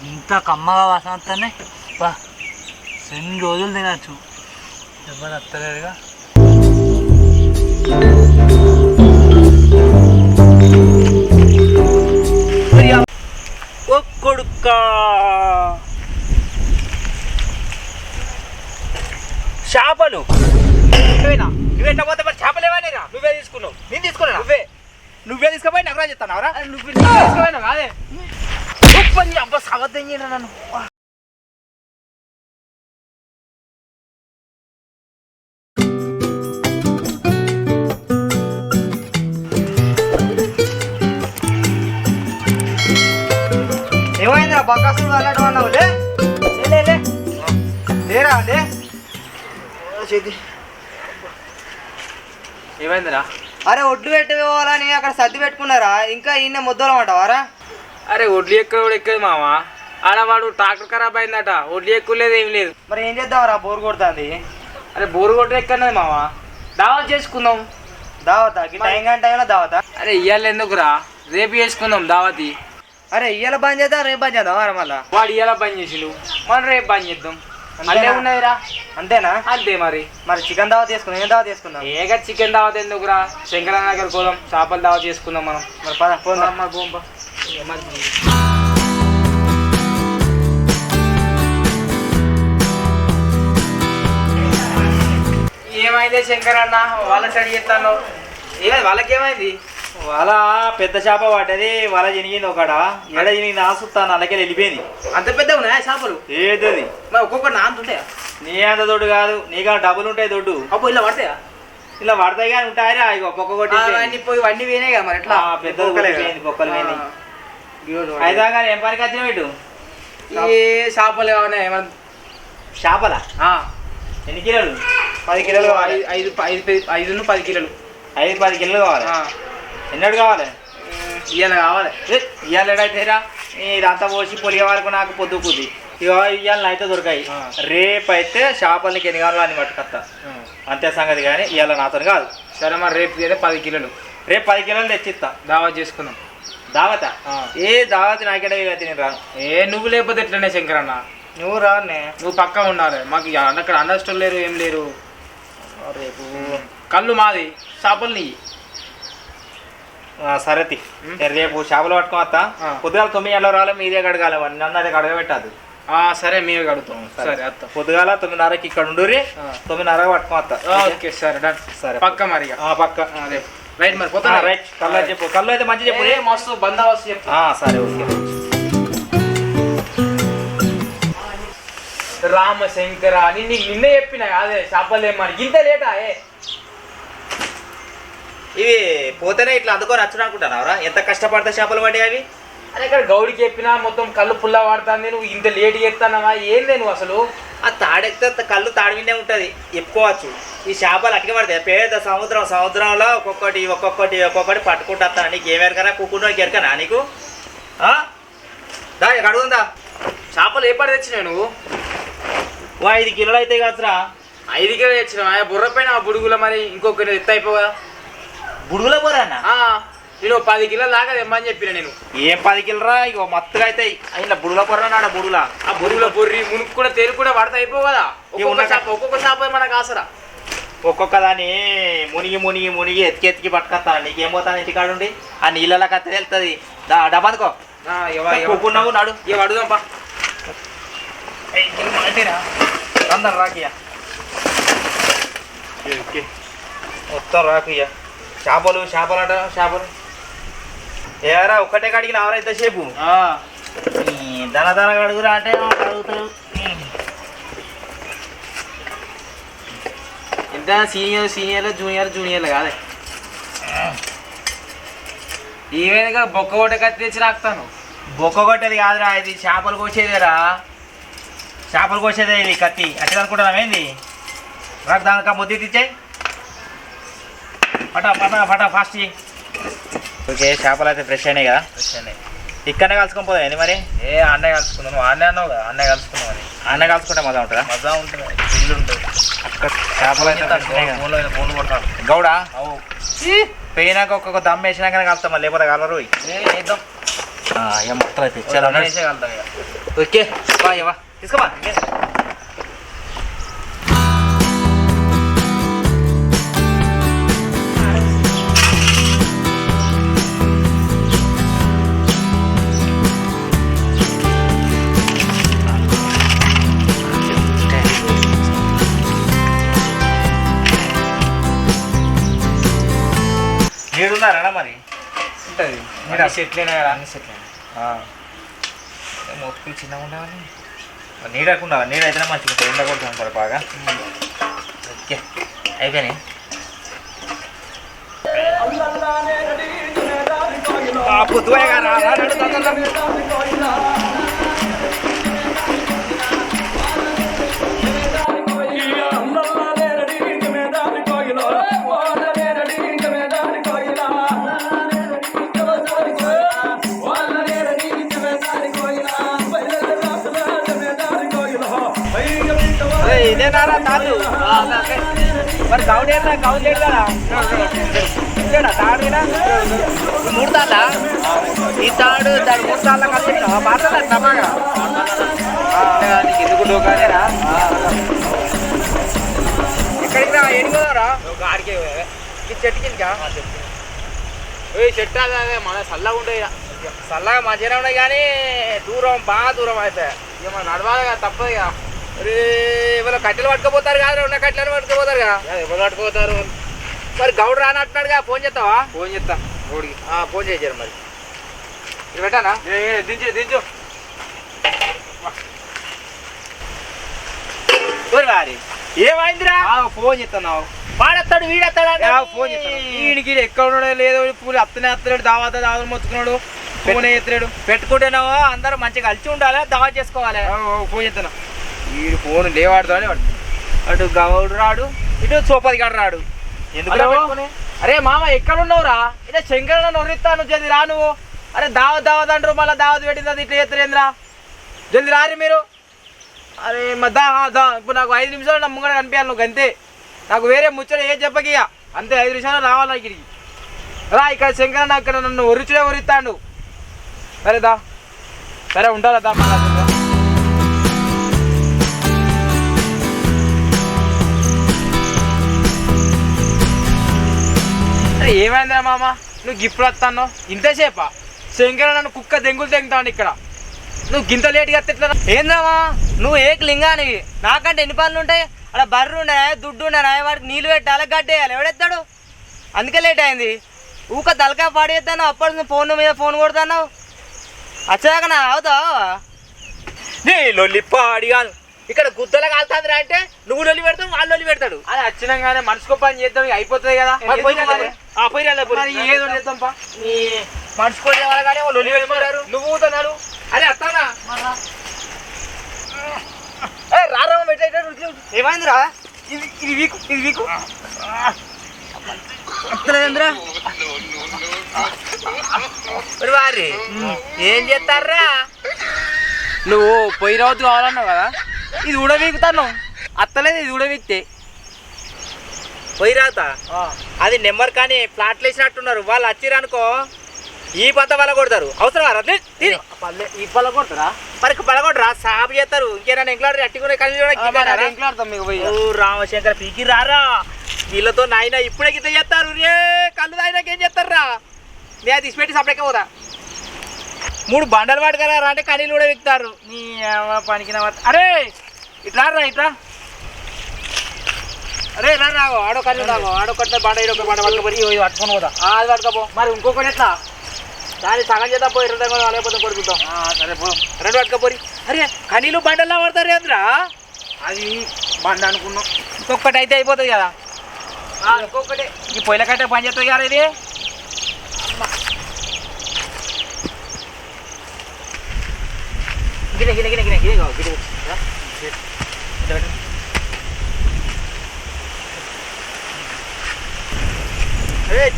ఇంత కమ్మగా వాసన వస్తానే బా 2 రోజులు తినచ్చు. ఎవరు వస్తలేరుగా. కొడుక్క చేపలు నువ్వేనా? నువ్వెట్లా పోతే మరి చేపలు ఏమైనా నువ్వే తీసుకున్నావు. నేను తీసుకున్నా. నువ్వే తీసుకుపోయి నగరా చెప్తాను. నువ్వు తీసుకుపోయినా కాదే అబ్బా సగద్దం చేయను నన్ను. ఏమైందిరా బకాసుడు అన్నట్టు అన్నావు? లేరా లే చేతి. ఏమైందిరా? అరే ఒడ్లు పెట్టి పోవాలని అక్కడ సర్ది పెట్టుకున్నారా? ఇంకా ఈయన ముద్దలం అంటావారా? అరే ఒడ్లు ఎక్కడ ఎక్కదు మామ. ఆడవాడు ట్రాక్టర్ ఖరాబ్ అయిందట. ఒడ్లు ఎక్కువలేదు ఏం లేదు. మరి ఏం చేద్దాంరా? బోరు కొడుతుంది. అరే బోరు కొట్ట ఎక్కడది మామ. దావత్ చేసుకుందాం. దావతా? టైం కానీ టైంలో దావతా? అరే ఇయ్యాల ఎందుకురా, రేపు చేసుకుందాం దావతి. అరే ఇయ్యాల బంద్ చేద్దాం, రేపు బంద్ చేద్దాం. అరే మళ్ళా వాడు ఇయ్యాల బంద్ చేసిండు, మనం రేపు బంద్ చేద్దాం. అల్లే ఉన్నదిరా. అంతేనా? అంతే. మరి చికెన్ దావత్ చేసుకుందాం. ఏం దావత్ చేసుకుందాం? ఏగా చికెన్ దావత్ ఎందుకురా, శంకరన్న దగ్గర పోదాం. చేపలు దావత్ చేసుకుందాం మనం. మరి పద పోదాం. బొంబ ఏమైంది శంకరన్న? వాళ్ళ స్టడీ చేస్తాను. ఏమైంది వాళ్ళకేమైంది? వాళ్ళ పెద్ద చేప పడ్డది. వాళ్ళ జరిగింది ఒకడ ఎడ జరిగింది. ఆసుతాను అలాగే వెళ్ళిపోయింది. అంత పెద్ద ఉన్నాయా చేపలు? ఏది మరి ఒక్కొక్కటి నా అంత ఉంటాయా? నీ అంత దొడ్డు కాదు, నీకు డబ్బులు ఉంటాయి దొడ్డు. అప్పుడు ఇలా పడతాయా? ఇలా పడతాయి కానీ ఉంటాయా? ఇక ఒక్కొక్కటి ఇవన్నీ పోయినాయి కదా. మరి ఎట్లా? పెద్ద బొక్కలు పోయినాయి. అయితే కానీ ఏం పనికి వచ్చినావు ఇటు? ఏ చేపలు ఏమన్నా ఏమన్నా చేపలా? ఎన్ని కిలోలు? 10 కిలోలు కావాలి. 5-10 కిలోలు. 5-10 కిలోలు కావాలి. ఎన్నడు కావాలి? ఇవాళ కావాలి. ఇవాళ ఎడైతేరా ఇదంతా పోసి పొలిగే వరకు నాకు పొద్దుకుద్ది. ఇక ఇవాళ అయితే దొరికాయి. రేపు అయితే చేపలకి ఎన్ని కావాలో అని పట్టుకొస్తా. అంతే సంగతి. కానీ ఇవాళ నాతో కాదు. సరే మరి రేపు అయితే 10 కిలోలు. రేపు 10 కిలోలు తెచ్చిస్తా. దావత్ చేసుకుందాం. దావత? ఏ దావత్ నాకెడ తిని రాను. నువ్వు లేకపోతే ఎట్లనే శంకరన్న? నువ్వు రానే. నువ్వు పక్కా ఉండాలి. మాకు అక్కడ అండర్స్టాండ్ లేరు, ఏం లేరు. రేపు కళ్ళు మాది, చేపలు నీ. సరే రేపు చేపలు పట్టుకొని వస్తా. పొద్దుగాల 9 గంటలకు రావాలి. మీదే కడగాలి. నన్ను అదే కడగబెట్టదు. సరే మేమే కడుగుతాం. సరే అత్త పొద్దుగాల 9:30కి ఇక్కడ ఉండురి. 9:30 పట్టుకొని వస్తా. ఓకే సరే డన్. సరే పక్క మరి పక్క. అదే రైట్. మరి పోతా. రైట్. కళ్ళు చెప్పు. కళ్ళు అయితే మంచి చెప్పు. మస్తు బందోబస్తు చెప్పు. సరే ఓకే. రామశంకర నిన్నే చెప్పినా అదే చేపలు ఏమని ఇంత లేటా? ఇవి పోతేనే ఇట్లా అందుకొని వచ్చుడు అనుకుంటున్నావురా? ఎంత కష్టపడతా చేపలు పడ్డాయి అవి. అదే ఇక్కడ గౌడికి చెప్పినా మొత్తం కళ్ళు పుల్ల పడుతుంది. నువ్వు ఇంత లేట్ చేస్తానవా? ఏందే నువ్వు అసలు? ఆ తాడెక్కితే కళ్ళు తాడి మీదే ఉంటుంది చెప్పుకోవచ్చు. ఈ చేపలు అట్లా పడతాయి. పేద సముద్రంలో ఒక్కొక్కటి పట్టుకుంటా. నీకు ఏమెరకనా? కుక్కునోకి ఎరకనా నీకు? దా అడుగుందా? చేపలు ఏ పడి తెచ్చినావు నువ్వు? 5 కిలోలు అయితే కాదురా. 5 కిలోలు తెచ్చినావా? బుర్ర పైన బుడుగుల మరి ఇంకొక ఎత్తు అయిపోగా. బుడుగుల బుర్ర అన్న? నేను 10 కిలోలు దాకా తెమ్మని చెప్పిన. నేను ఏం 10 కిలోరా? ఇగో మత్తుగా అయితే అయినా బుడుగుల బుర్ర నాడ బుడుగుల. ఆ బుడుగుల బుర్రి మునుకు కూడా తేరు కూడా పడతా అయిపోవు కదా. ఒక్కొక్క చేప మనకు ఆసరా. ఒక్కొక్క దాన్ని మునిగి ఎతికి పట్టుకొస్తా. నీకేమవుతాను ఇంటికాడుండి? ఆ నీళ్ళ కత్తి వెళ్తుంది. డబ్బానుకో కూకున్నావు నాడు. ఇక అడుగుదాంపా. అందరు రాకియా మొత్తం రాకియ్యా. చేపలు ఏరా ఒక్కటే కడిగిన ఆవరా ఇంతసేపు? దన కడుగురా అంటే అడుగుతారు. ఎంత సీనియర్ జూనియర్లు కాదే. ఏమైనా బొక్క కొట్టే కత్తి తెచ్చి రాకుతాను. బొక్క కొట్టేది కాదురా, ఇది చేపలు కోసేదేరా. చేపలు కోసేదే ఇది కత్తి. అట్లా అనుకుంటున్నాం ఏంది? నాకు దానికి ముద్ద తెచ్చాయి. ఫటా ఫాస్ట్. ఓకే చేపలు అయితే ఫ్రెష్ అయినాయి కదా? ఫ్రెష్ అయినాయి. ఇక్కడనే కలుసుకొని పోదా మరి? అన్నయ్య కలుసుకుందాం. నువ్వు అన్నయ్య అన్నావు కదా, అన్నయ్య కలుసుకుందాం అని. అన్న కాల్చుకుంటే మజా ఉంటుందా? మజా ఉంటుంది, ఇల్లు ఉంటుంది. అక్కడ చేపలు అయితే ఫోన్లు కొడతాను. గౌడా పోయినాక ఒక్కొక్క దమ్ వేసినాకనే కలుస్తాం, లేకపోతే కలరు వేద్దాం. ఇక మొత్తం తెచ్చాను. ఓకే బావా తీసుకోమా. నీడున్నారా మరి? ఉంటుంది మీరు సెట్లైనా కదా? అన్ని సెట్లే. మొక్కులు చిన్నగా ఉండాలి. నీడకుండా నీడైతేనే మంచిగా ఉంటుంది, ఎండ కొడుతూ ఉంటారు బాగా. ఓకే అయిపోయినాయి. పొద్దుగా ఇదేనారా తాళ్ళు? మరి గౌడేనా? గౌడ్ లేడు కదా? తాడునా 3 తాళ్ళ? ఈ తాడు దాని 3 తాళ్ళ కలిసి మాట్లాడాలి తమాగా. నీకు ఎందుకు డోకానేరా? ఎక్కడికి రా? ఎడిపోదారా? ఆడికే ఈ చెట్టు కిందకా? చెట్టు అదే మన చల్లగా ఉండే. చల్లగా మంచిగానే ఉన్నాయి కానీ దూరం, బాగా దూరం అయితే ఇక మనం నడవాలి కదా, తప్పదు ఇక. అరే ఇవాళ కట్టెలు పట్టుకుపోతారు కదా, ఉన్న కట్టెలు పట్టుకుపోతారు కదా. ఎవరు పట్టుకుపోతారు? మరి గౌడు రానట్టున్నాడుగా, ఫోన్ చేస్తావా? ఫోన్ చేస్తా గౌడికి. ఫోన్ చేశారు మరి. ఇది పెట్టానా? దించు వారి ఏమైందిరా? ఫోన్ చేస్తున్నావు. వాడేస్తాడు వీడేస్తాడు ఫోన్ చేస్తాను. వీడికి ఎక్కడ ఉన్నాడో లేదో, పూలు అత్తనే అత్తలేడు, దావా మొత్తుకున్నాడు, ఫోన్ ఎత్తలేడు. పెట్టుకుంటేనేమో అందరూ మంచిగా కలిసి ఉండాలి, దావా చేసుకోవాలి. ఫోన్ చేస్తాను. వీడు ఫోన్ లేవాడుతో అటు గౌడు రాడు, ఇటు సోపది గడు రాడు. ఎందుకు? అరే మామ ఎక్కడున్నావురా? ఇదే శంకరన్న నొర్రిస్తాను, జల్ది రా నువ్వు. అరే దావత్ అంటారు, మళ్ళీ దావత్ పెట్టింది ఇట్లా ఎత్తలేదురా, జల్ది రారి మీరు. అరే ఇప్పుడు నాకు 5 నిమిషాలు నా ముంగడ కనిపించాలి నువ్వు, అంతే. నాకు వేరే ముచ్చట ఏం చెప్పకియ, అంతే. 5 నిమిషాలు రావాలి ఇక్కడికి రా. ఇక్కడ శంకరన్న ఇక్కడ నన్ను ఒరిస్తాడు. సరేదా? సరే ఉంటారా? దా మళ్ళా. అరే ఏమైందిరా మామ, నువ్వు గిఫ్ట్ వస్తాను ఇంతసేపా? శంకరన్న నన్ను కుక్క దెంగులు తెంగుతాను ఇక్కడ, నువ్వు గింత లేట్గా ఎట్లా? ఏంద్రామా నువ్వు ఏక లింగానివి, నాకంటే ఎన్ని పనులు ఉంటాయి? అక్కడ బర్రు ఉండే, దుడ్డు ఉండే, వాడికి నీళ్ళు పెట్టాలి, గడ్డేయాలి, ఎవడెత్తాడు? అందుకే లేట్ అయింది. ఊక తలకాయ పాడేస్తాను, అప్పటి ఫోన్ మీద ఫోన్ కొడతాను. వచ్చాక నా అవుతావా? నీ లొల్లిప్ప అడిగాను. ఇక్కడ గుద్దలా కాలుతుందిరా అంటే నువ్వు లొల్లి పెడతావు, వాళ్ళు లొల్లి పెడతాడు. అది వచ్చినాగానే మనసుకో పని చేద్దాం, అయిపోతుంది కదా. ఏదో చేద్దాంపా, మనసుకోలే వాళ్ళ కానీ లొల్లి పెడతారు. నువ్వు ఊతున్నాడు. అరే అత్తానా రారా పెట్టేటట్టు. ఏమైందిరా? ఇది వీకు, ఇది వీకు. అత్తలేదురా వారి ఏం చేస్తారా? నువ్వు పొయ్యి రావద్దు కావాలన్నావు కదా, ఇది ఉడవీకుతాను. అత్తలేదు, ఇది ఉడవీక్తే పోయి రాత. అది నెంబర్ కానీ ప్లాట్లు వేసినట్టున్నారు. వాళ్ళు వచ్చిరనుకో ఈ పత్త పళ్ళ కొడతారు. అవసరం ఈ పళ్ళ కొడతారా? మరి పళ్ళ కొట్టరా, సాపు చేస్తారు. ఇంకేనా ఎంక్లాడర్ అట్టుకునే ఎంక్లాడతాం మీకు పోయి. రామశంకర్ పీకి రారా వీళ్ళతో. నాయన ఇప్పుడే గిత చేస్తారు రే, కళ్ళు తాగినాక ఏం చేస్తారా? నేను తీసి పెట్టి సపరేట్గా పోదా. 3 బండలు పట్టుకరా అంటే కనీలు కూడా విక్తారు. నీ పనికి. అరే ఇట్లా రా, ఇట్లా. అరే రా, ఆడో కళ్ళు రావు, ఆడో కట్ట బండ, ఇడొక బండ పట్టుకపోయి పట్టుకొని పోదా. అది పట్టుకపో. మరి ఇంకొకటి ఎట్లా? దాన్ని సగం చేద్దాం, పోయి 2 లేకపోతే కొడుకుతాం. సరే పో, 2 పట్టుకపోయి. అరే కనీలు బండల్లా పడతారు ఏంద్రా? అది బండ అనుకున్నాం. ఇంకొకటి అయితే అయిపోతుంది కదా. ఇంకొకటి ఈ పొయ్యిల కట్టే పని చేస్తుంది కదా ఇది. గిన్నె గిన్నె గిన్నె గిన్నె గిన్నె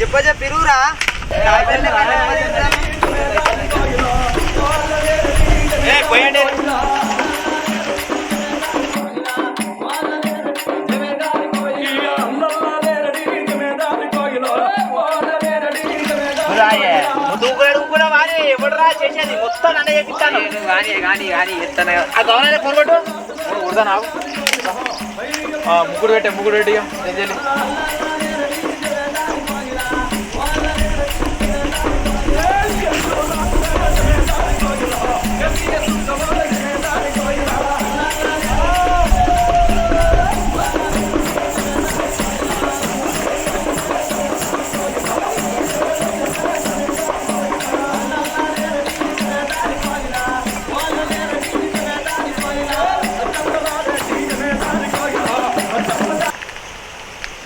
గిన్నె పిరువురా పోయండి. వస్తాను అన్న చెప్పిస్తాను కానీ కానీ కానీ ఎత్తాను ఆ గవర్నర్ ఫోన్ కొట్టు కుడదా నాకు ముగ్గురు పెట్టి తెలియదు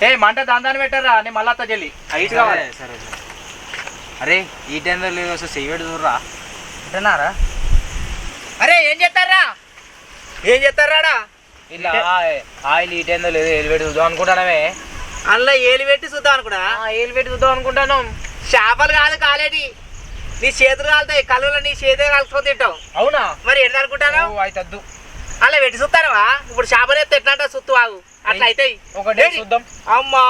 ఏ మంట దాని పెట్టారా నేను మళ్ళీ అత్త చెల్లి హైట్ కావాలి సరే అరే ఈ టైంలో లేదు అసలు చెయ్యడు చూడరా అంటున్నారా? అరే ఏం చేస్తారా ఇలా ఆయిల్ ఈ టైంలో లేదు ఎలివేట్ చూద్దాం అనుకుంటానమే అందులో ఏలు పెట్టి చూద్దాం అనుకున్నా ఏలు పెట్టి చూద్దాం అనుకుంటాను చేపలు కాదు కాలేటి నీ చేతులు కాలుతాయి కళ్ళలో నీ చేతులు కాల్చుకొని తింటావు అవునా మరి ఎట్లా అనుకుంటాను అయితే వద్దు అలా పెట్టి చూస్తానవా ఇప్పుడు చేపలు ఎత్తే ఎట్లా అంటే సుత్తు ఆగు అట్లా అవుతాయి ఒకటే చూద్దాం అమ్మా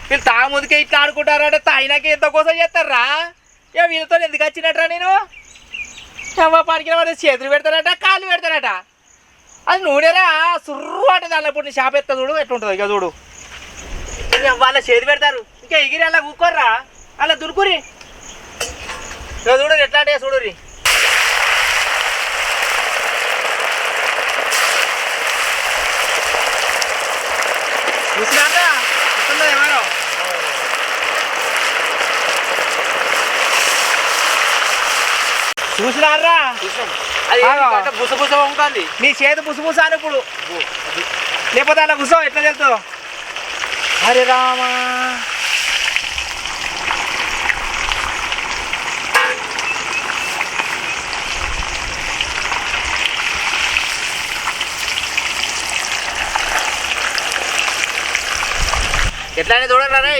వీళ్ళు తాగు ముందుకే ఇట్లా ఆడుకుంటారంటే తాయినాకి ఎంత కోసం చేస్తారా ఏ వీళ్ళతో ఎందుకు వచ్చినట్రా నేను అమ్మ పనికి వాడు చేతులు పెడతారట కాళ్ళు పెడతారట అది నూనెరా సుర్రు అంటే అలా ఇప్పుడు నీ చేప ఎత్త చూడు ఎట్లుంటుంది ఇక చూడు వాళ్ళ చేతి పెడతారు ఇంకా ఎగిరి అలా కూకోర్రా అలా దురుకురి ఇక చూడు ఎట్లా అంటే చూడురి చూసినాక ఎవరో చూసినారా అది బుస బుస ఉంటుంది నీ చేతి బుసబుస అని ఇప్పుడు లేకపోతే అలా గుసో ఎట్లా తెలుస్తావు హరే రామా ఎట్లయినా చూడరా రే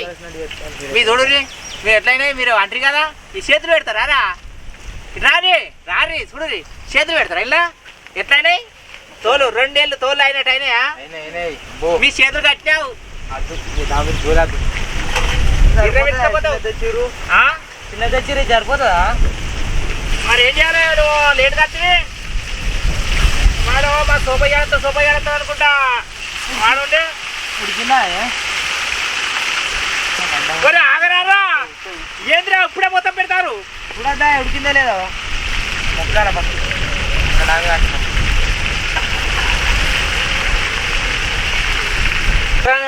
మీ చూడుర్రి మీరు ఎట్లయినా మీరు అంటారు కదా ఈ చేతులు పెడతారా రా రారి రారి చూడుర్రి చేతులు పెడతారా ఇలా ఎట్లయినాయి తోలు 2 ఏళ్ళు తోలు అయినట్టు అయినాయా మీ చేతులు కట్టినావు చిన్న తెచ్చిరి సరిపోతుందా? మరి ఏం చేయాలి లేట్ కట్టి వాడు మా సోపయ్యాడతా అనుకుంటా వాడుండే ఉడికిందా? మరి ఆగరారా ఏంద్రా ఇప్పుడే మొత్తం పెడతారు చూడద్దా ఉడికిందా లేదా? మొక్కరా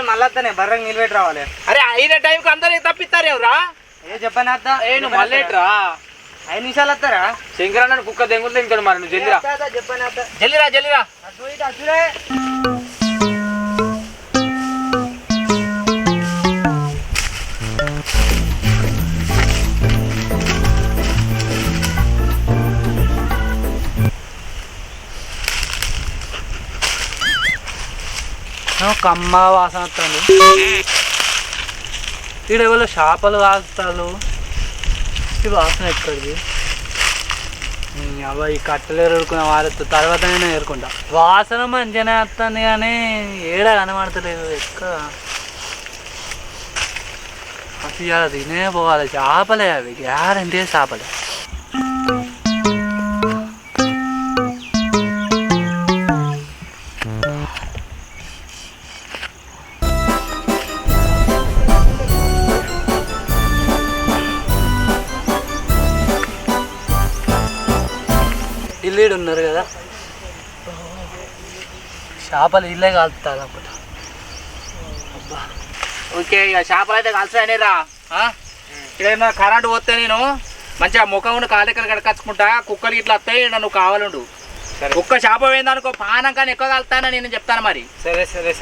మళ్ళీ వస్తానే బర్రకు నిలబెట్టి రావాలి. అరే అయిన టైంకి అందరికి తప్పిస్తారు ఎవరా ఏ చెప్పని అత్త నువ్వు మళ్ళీట్రా 5 నిమిషాలు వస్తారా? శంకరన్న కుక్క దెంగులు తింటాడు మరి నువ్వు జల్దిరా చెప్పని అత్త జల్లిరా అటు ఇటు అచ్చురే. కమ్మ వాసన వస్తుంది. ఇక్కడ ఎవరో చేపలు కాస్తారు. ఈ వాసన ఎక్కడిది? అవ ఈ కట్టెలు ఎరుకున్న వారితో తర్వాత నేను ఎరుకుంటా. వాసన మంచిగానే వస్తుంది కానీ ఏడ కనబడతలేదు ఎక్కడ. అసలు ఇలా తినే పోవాలి. చేపలే అవి గ్యారంటీ చేపలే. ఇల్లు ఉన్నారు కదా చేపలు ఇల్లే కాలుతారు అప్పుడు. ఓకే ఇక చేపలు అయితే కలిసాయని రా ఇక్కడ కరెంటు పోతే నేను మంచిగా ముఖం కాలికలు కడకచ్చుకుంటా కుక్కలు ఇట్లా వస్తాయి నన్ను కావాలండు కుక్క చేప పోయిందనుకో పానం కానీ ఎక్కువ కాలుతానని నేను చెప్తాను మరి. సరే సరే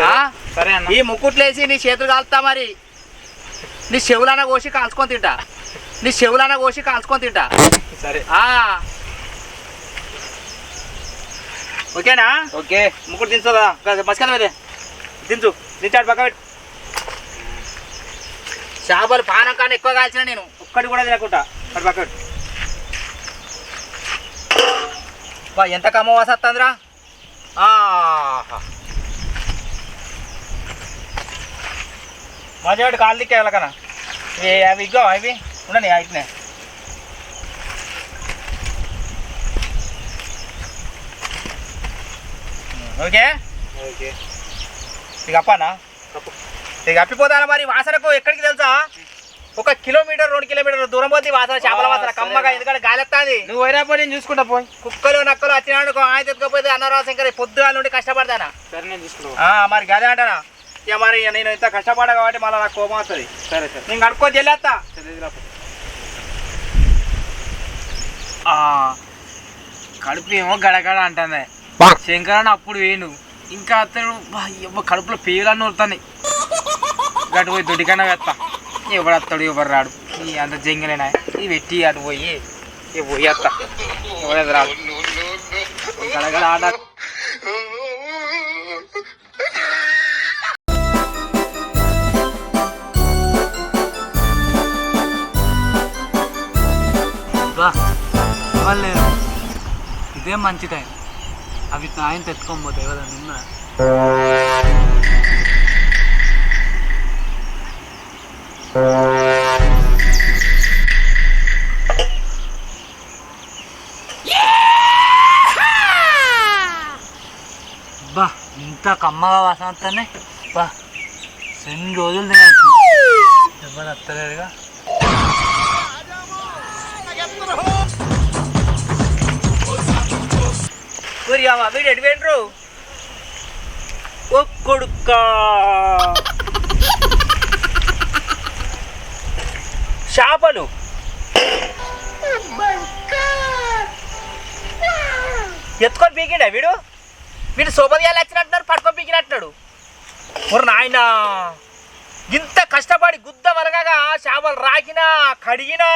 సరే అన్న ఈ ముక్కుట్లేసి నీ చేతులు కాలుతా మరి నీ చెవులన కోసి కాల్చుకొని తింటా సరే ఓకేనా? ఓకే ముక్కుడు దించుదా మస్కల్ మీద దించాడు పక్క పెట్టి. చేపలు పానం కానీ ఎక్కువ కాల్చిన నేను ఒక్కటి కూడా తినకుండా అటు పక్క పెట్టు. బా ఎంత కమ్మ వస్తుందిరా. మంచిగా కాలు దిక్కే వెళ్ళకనా అవి ఇగ్గో అవి ఉండని ఇట్నే ఓకే ఓకే ఇక అప్పనా ఇక అప్పిపోతాను మరి వాసనకు ఎక్కడికి తెలుసా 1 కిలోమీటర్ 2 కిలోమీటర్ల దూరం పోతే వాసన చేపల వాసన కమ్మగా ఎందుకంటే గాలెత్తాది నువ్వు పోయినా పోయి నేను చూసుకుంటా పోయి కుక్కలు నక్కలు వచ్చినాడు ఆయన ఎత్తుకపోతే అన్నరావు శంకర్ పొద్దుగాల నుండి కష్టపడతానా సరే నేను చూసుకుంటా మరి గదే అంటానా ఇక మరి నేను ఇంత కష్టపడా కాబట్టి మళ్ళీ నాకు కోపం వస్తుంది సరే సరే నేను కడుక్కొని చెల్లేస్తా కడుపు ఏమో గడగడ అంటుంది శంకరన్న అప్పుడు వేణు ఇంకా అతను కడుపులో పేగులన్నీ వస్తాయి గటు పోయి దొడ్డికన్నా వేస్తా ఎవడు వస్తాడు ఎవరు రాడు ఈ అంత జంగిలేనా ఇది పెట్టి అటు పోయి పోయి వస్తా ఎవడేది రాడు గడగడ ఆడ లేదు ఇదే మంచి టైం అవి ఆయన తెచ్చుకోకపోతే కదా నిన్న బా ఇంత కమ్మగా వాసన వస్తానే బా 2 రోజులు తినచ్చు ఎవరు వస్తలేరుగా వీడు ఎడిపోయిండ్రు ఓ కొడుక్క చేపలు ఎత్తుకొని పీకిండా వీడు సోపదియాలు వచ్చినట్టున్నారు పట్టుకొని పీకినట్టున్నాడు మరి నాయన ఇంత కష్టపడి గుద్ద వరగగా చేపలు రాకినా కడిగినా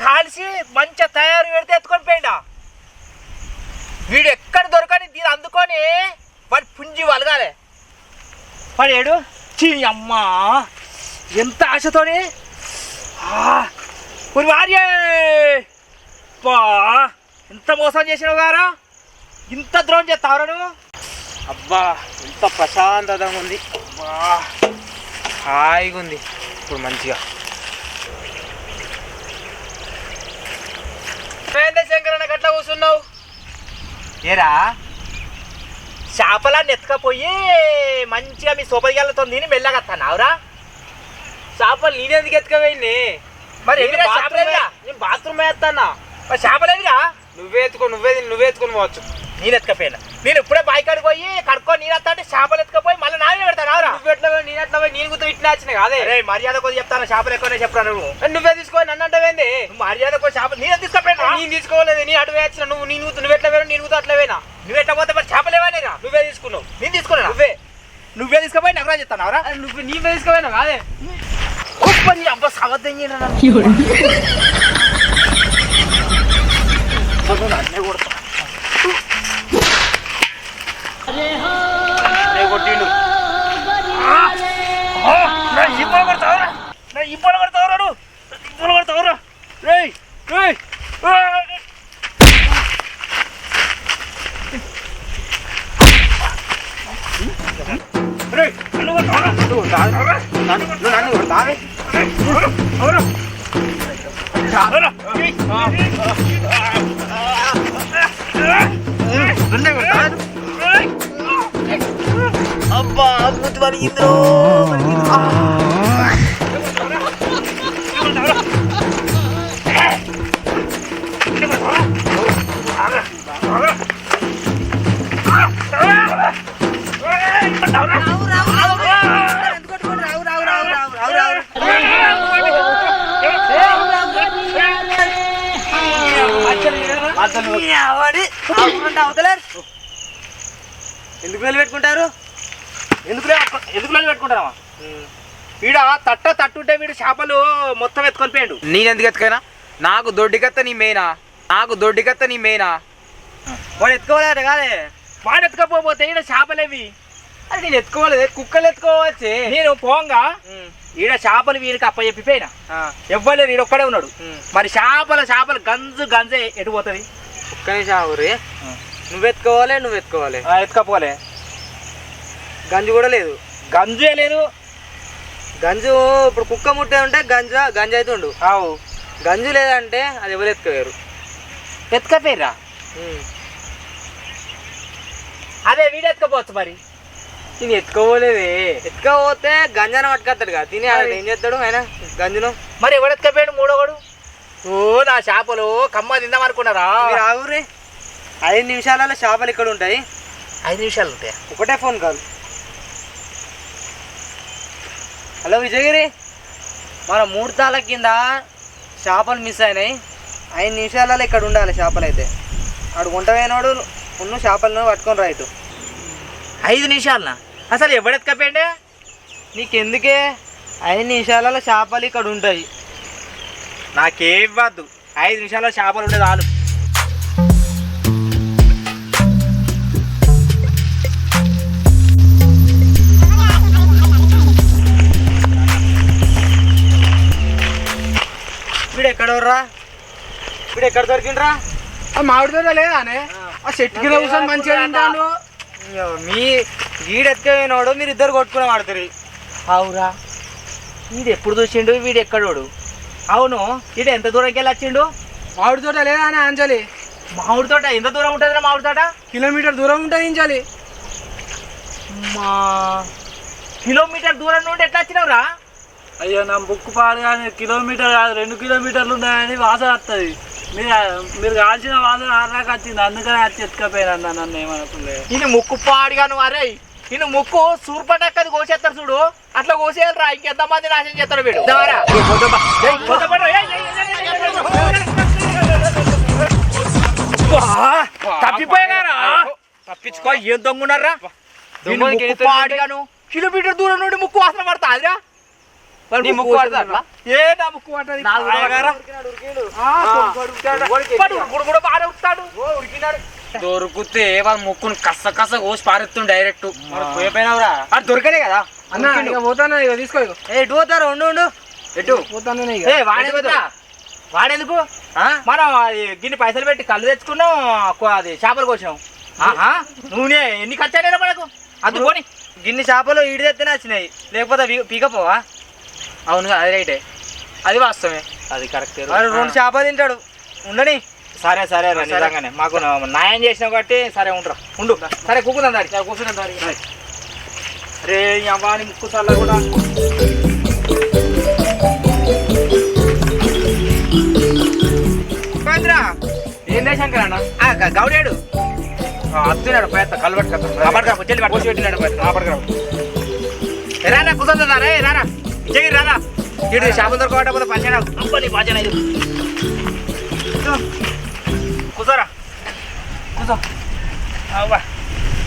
కాల్చి మంచిగా తయారు పెడితే ఎత్తుకొని పోయిండా వీడు ఎక్కడ దొరకని దీని అందుకొని వాడి పుంజి వలగాలి వాడు ఏడు చీ అమ్మా ఎంత ఆశతోని వార్యే బా ఎంత మోసం చేసినావు గారా ఇంత ద్రోహం చేస్తావురా నువ్వు అబ్బా ఎంత ప్రశాంతంగా ఉంది అబ్బా హాయిగా ఉంది ఇప్పుడు మంచిగా శంకరన్న గట్లా కూర్చున్నావు ఏరా చేపలన్నీ ఎత్తుకపోయి మంచిగా మీ సోపదిగాలతో తిని మెల్లగత్తావురా చేపలు నేనెందుకు ఎత్తుకపోయింది మరి నేను బాత్రూమ్ వేస్తానా మరి చేపలేదురా నువ్వే ఎత్తుకొని పోవచ్చు నేను ఎత్తుకపోయినా నేను ఇప్పుడే బాయికాడికి పోయి కడుక్కొని నేను వస్తా అంటే చేపలు ఎత్తుకపోయి మళ్ళీ నానే పెడతాను రావురా నేను ఎట్లా పోయి నేను గుర్తు ఇట్లా వచ్చినాయి అదే అరే మర్యాద కొద్ది చెప్తాను చేపలు ఎక్కువనే చెప్పరా నువ్వు నువ్వే తీసుకోవాలి నన్ను అంటవేంది మర్యాద కొద్ది చేపలు నేను తీసుకపోయినా నేను తీసుకోలేదు నీ అటు వేసిన నువ్వు ఎట్లా వేరు నేను గుర్తు అట్లా వేనా నువ్వు ఎట్లా పోతే మరి చేపలు ఏమైనా నువ్వే తీసుకున్నావు నేను తీసుకున్నా నువ్వే తీసుకుపోయి నాకు చెప్తాను అవరా నీవే తీసుకోపోయినా కాదే అబ్బా సవద్దం అన్నీ కొడతా కొట్టిండు ఇబ్బలు కొడతావురా రేయ్ అబ్బా అద్భుత వలిగిందో ఎందుకు వెళ్ళి పెట్టుకుంటారు ఎందుకు పెట్టుకుంటారా వీడ తట్టుంటే వీడు చేపలు మొత్తం ఎత్తుకొని పోయాడు నేనెందుకు ఎత్తుకైనా నాకు దొడ్డికత్త నీ మెయినా వాడు ఎత్తుకోవాలి కాదే వాడు ఎత్తుకపోతే ఈడ చేపలేవి అది నేను ఎత్తుకోలేదు కుక్కలు ఎత్తుకోవచ్చే నేను పోంగా ఈడ చేపలు వీరికి అప్ప చెప్పిపోయినా ఎవ్వలేరు ఈడ ఒక్కడే ఉన్నాడు మరి చేపలు గంజే ఎటు పోతుంది ఒక్కనే చావురి నువ్వు ఎత్తుకోవాలి ఎత్తుకపోలే గంజు కూడా లేదు గంజే లేదు గంజు ఇప్పుడు కుక్క ముట్టే ఉంటే గంజు అవుతుండు ఆవు గంజు లేదంటే అది ఎవరు ఎత్తుకోలేరు ఎత్తుకపోయిరా అదే వీడు ఎత్తుకపోవచ్చు మరి. నేను ఎత్తుకోలేదే. ఎత్తుకపోతే గంజాన పట్టుకొస్తాడు కదా తిని ఆడ ఏం చేస్తాడు ఆయన గంజును. మరి ఎవడు ఎత్తుకపోయాడు మూడోవాడు? ఓ నా చేపలు కమ్మ తిందాం అనుకున్నారా? మీరు ఆగుర్రి. 5 నిమిషాలలో చేపలు ఇక్కడ ఉంటాయి. 5 నిమిషాలు ఉంటాయి. ఒకటే ఫోన్ కాదు. హలో విజయగిరి, మన ముహూర్తాల కింద చేపలు మిస్ అయినాయి. 5 నిమిషాలలో ఇక్కడ ఉండాలి చేపలు. అయితే ఆడు గుంట పోయినాడు ఉన్న చేపలను పట్టుకొని రైతు. 5 నిమిషాలనా? అసలు ఎవడు ఎత్తుకపోయాడే? నీకెందుకే 5 నిమిషాలలో చేపలు ఇక్కడ ఉంటాయి. నాకేం వద్దు, 5 నిమిషాల్లో చేపలు ఉండేది చాలు. వీడు ఎక్కడోర్రా? వీడు ఎక్కడ దొరికిండ్రా? మామిడి తోట లేదా ఆ చెట్టు కింద కూర్చొని మంచిగా తింటాను. మీ వీడెత్తుకపోయినాడు, మీరు ఇద్దరు కొట్టుకుని ఆడుతారు. అవురా, వీడు ఎప్పుడు చూసిండు? వీడు ఎక్కడోడు? అవును, వీడు ఎంత దూరంకి వెళ్ళి వచ్చిండు? మామిడి తోట లేదా అని అంజలి. మామిడి తోట ఎంత దూరం ఉంటుంది? మామిడి తోట కిలోమీటర్ దూరం ఉంటుంది అంజలి. మా కిలోమీటర్ దూరం నుండి ఎట్లా వచ్చినావురా? అయ్యో నా బుక్కు పాడు కానీ కిలోమీటర్ కాదు 2 కిలోమీటర్లు ఉన్నాయని వాసన వస్తుంది. మీరు కాల్చిన వాసన ఆరాక వచ్చింది, అందుకని వచ్చి ఎత్తుకపోయినా నన్ను ఏమనుకోలే. నేను ముక్కు పాడుగా నువ్వు. అరే నేను ముక్కు సూర్పటక్కది కోసేస్తారు చూడు, అట్లా కోసేయాలరా. ఇంకెంతమంది నాశనం చేస్తాడు వీడు. తప్పిపోయినారా? తప్పించుకో, ఏం దొంగన్నారా? పాడుగాను కిలోమీటర్ దూరం నుండి ముక్కు వాసన పడతా అదిరా. ముక్కు పడతా? ఏ నా ముక్కు పడుతుంది? దొరికితే వాళ్ళ ముక్కును కస్స కస్స కోసి పారెత్తుంది డైరెక్ట్. పోయిపోయినావురా? అది దొరకలే కదా. పోతాను ఇక తీసుకో. ఎటు పోతారు? ఉండు. ఎటు పోతాను? వాడేందుకు? మనం అది గిన్ని పైసలు పెట్టి కళ్ళు తెచ్చుకున్నాం, అది చేపలు కోసినాం. నూనె ఎన్ని ఖర్చు అయినా మనకు? అది పోని గిన్ని చేపలు ఈడి తెత్తేనే వచ్చినాయి, లేకపోతే పీకపోవా? అవును, అది రైటే, అది వాస్తవమే, అది కరెక్ట్. 2 చేపలు తింటాడు. ఉండని. సరే సరే నిజంగానే మాకు న్యాయం చేసినావు కాబట్టి సరే ఉండరా, ఉండు. సరే కూకుందాం దారి, కూర్చున్నాం దారి. రే అవ్వాని ముక్కు చల్ల కూడా. ఏందే శంకర్ అన్న? గౌడేడు అత్తున్నాడు పెద్ద కలబట్టు పెట్టినాడు. రానా కూర్చుందా? రే రానా విజయగిరి, రానా ఇటు చేపలు దొరకబట్టకపోతే పంచాడు. అబ్బని పాచన ఇది. కూర్చోరా, కూర్చో. అబ్బా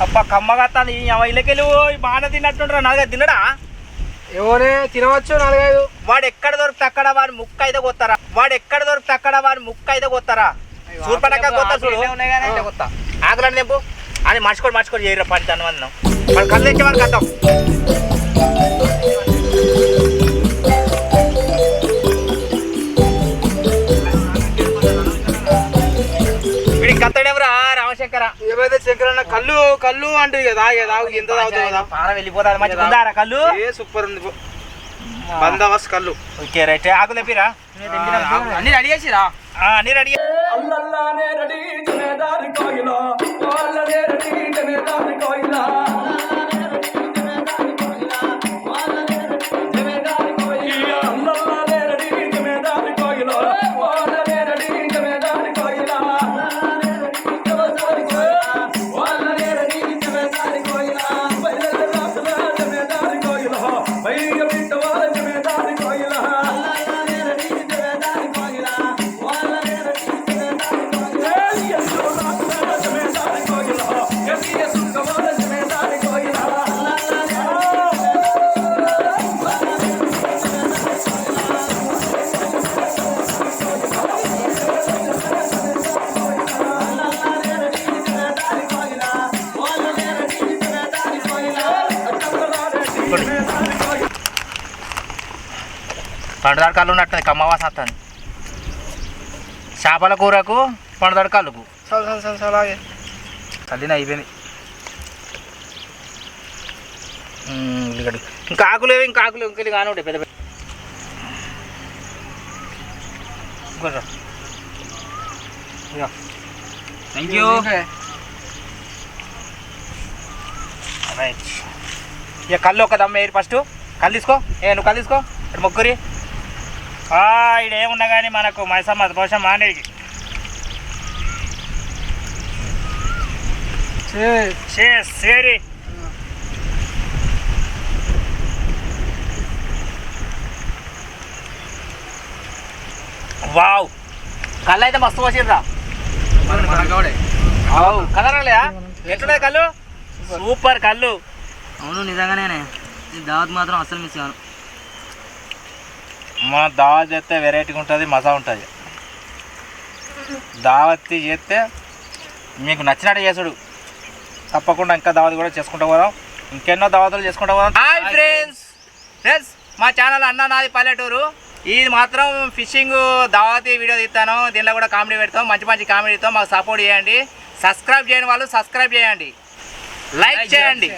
అబ్బా కమ్మగా వస్తాను. ఇళ్ళకెళ్ళి బాగానే తిన్నట్టుండ్రా. నాలుగైదు తిన్నడా? ఏమోనే తినవచ్చు 4-5. వాడు ఎక్కడ దొరికితే అక్కడ వాడి ముక్క అయితే కొత్తారా? సూర్పడక కొత్త చూడు. ఆకులని తెంపు అని మర్చుకోడు చేయరా. పని తనమంది వాడు కళ్ళు తెచ్చే వాడికి అర్థం. వీడికి కత్తడేమరా రామశంకర? ఏమైతే శంకరన్న కళ్ళు అంటే తాగు ఎంత తాగుతావు? పాన వెళ్ళిపోతాడు. మంచిగా ఉందారా కళ్ళు? సూపర్ ఉంది. బందోబస్తు కళ్ళు. Okay right. ఆకు తెప్పిరా. అన్ని రెడీ చేసిరా? అన్ని రెడీ. పండుదాడు కళ్ళు ఉన్నట్టుంది, కమ్మవాసన వస్తుంది. చేపల కూరకు పండుదాడు కళ్ళుకు కళ్ళిన అయిపోయింది. ఇంకా ఆకులేవి, ఇంకెళ్ళి కానీ ఉంటాయి పెద్ద పెద్ద. Thank you. రైట్. ఇక కళ్ళు ఒక దమ్మ వేయరు ఫస్ట్. కళ్ళు తీసుకో. నువ్వు కళ్ళు తీసుకో. ఇటు ముగ్గురి ఇడేమున్నా కానీ మనకు మైసమ్మ దోషం మానేది. సరే వావ్, కళ్ళు అయితే మస్తు వచ్చిర్రా. కదరలేదా? ఎట్లున్నాయి కళ్ళు? సూపర్ కళ్ళు. అవును నిజంగానే దావత్ మాత్రం అసలు మిస్ కాను. మన దావత్ చేస్తే వెరైటీగా ఉంటుంది, మజా ఉంటుంది. దావత్ చేస్తే మీకు నచ్చినట్టు చేసుడు. తప్పకుండా ఇంకా దావత్ కూడా చేసుకుంటూ పోదాం, ఇంకెన్నో దావతులు చేసుకుంటూ పోదాం. హాయ్ ఫ్రెండ్స్, మా ఛానల్ అన్న నాది పల్లెటూరు. ఇది మాత్రం ఫిషింగ్ దావతీ వీడియో తీస్తాను. దీనిలో కూడా కామెడీ పెడతాం, మంచి మంచి కామెడీతో మాకు సపోర్ట్ చేయండి. సబ్స్క్రైబ్ చేయని వాళ్ళు సబ్స్క్రైబ్ చేయండి, లైక్ చేయండి.